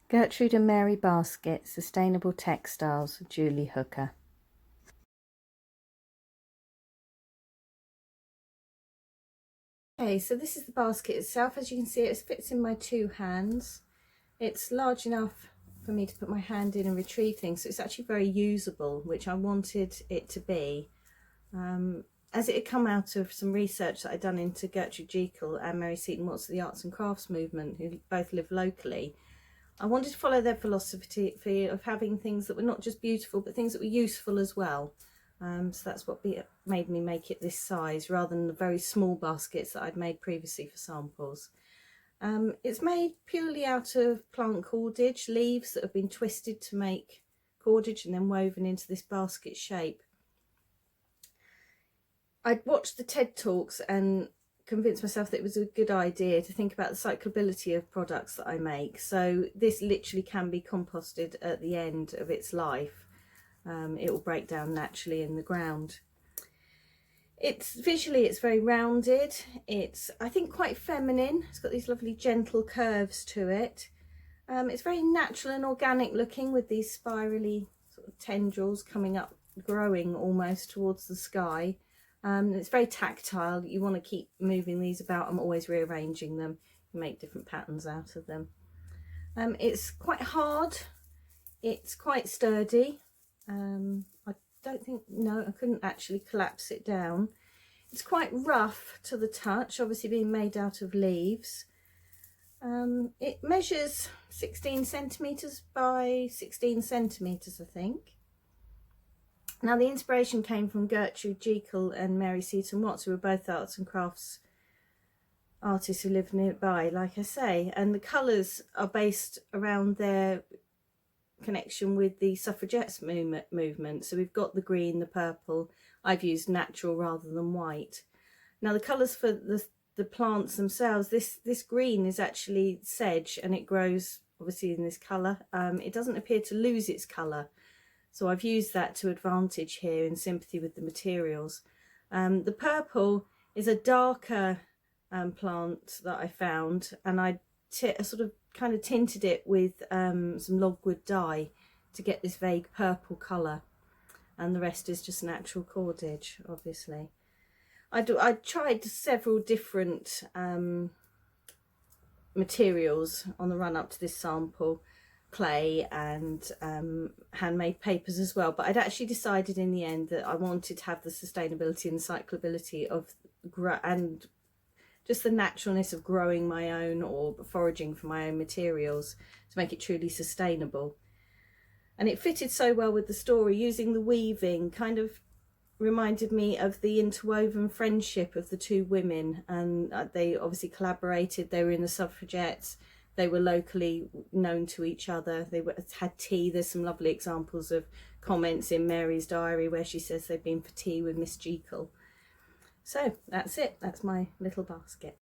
Gertrude and Mary Basket, Sustainable Textiles, Julie Hooker. Okay, so this is the basket itself. As you can see, it fits in my 2 hands. It's large enough for me to put my hand in and retrieve things, so it's actually very usable, which I wanted it to be. As it had come out of some research that I'd done into Gertrude Jekyll and Mary Seaton Watts of the Arts and Crafts movement, who both live locally, I wanted to follow their philosophy of having things that were not just beautiful, but things that were useful as well. So that's what made me make it this size, rather than the very small baskets that I'd made previously for samples. It's made purely out of plant cordage, leaves that have been twisted to make cordage and then woven into this basket shape. I'd watched the TED Talks and convinced myself that it was a good idea to think about the cyclability of products that I make. So this literally can be composted at the end of its life. It will break down naturally in the ground. Visually it's very rounded. It's, I think, quite feminine. It's got these lovely gentle curves to it. It's very natural and organic looking, with these spirally sort of tendrils coming up, growing almost towards the sky. It's very tactile. You want to keep moving these about. I'm always rearranging them, make different patterns out of them. It's quite hard. It's quite sturdy. I don't think, no, I couldn't actually collapse it down. It's quite rough to the touch, obviously being made out of leaves. It measures 16 centimetres by 16 centimetres, I think. Now, the inspiration came from Gertrude Jekyll and Mary Seaton Watts, who were both arts and crafts artists who live nearby, like I say, and the colours are based around their connection with the suffragettes movement. So we've got the green, the purple. I've used natural rather than white. Now, the colours for the plants themselves, this green is actually sedge, and it grows obviously in this colour. It doesn't appear to lose its colour. So I've used that to advantage here in sympathy with the materials. The purple is a darker plant that I found, and I sort of kind of tinted it with some logwood dye to get this vague purple colour, and the rest is just natural cordage, obviously. I tried several different materials on the run up to this sample, clay and handmade papers as well, but I'd actually decided in the end that I wanted to have the sustainability and cyclability of and just the naturalness of growing my own or foraging for my own materials to make it truly sustainable. And it fitted so well with the story. Using the weaving kind of reminded me of the interwoven friendship of the 2 women, and they obviously collaborated. They were in the suffragettes. They were locally known to each other. They had tea. There's some lovely examples of comments in Mary's diary where she says they've been for tea with Miss Jekyll. So that's it. That's my little basket.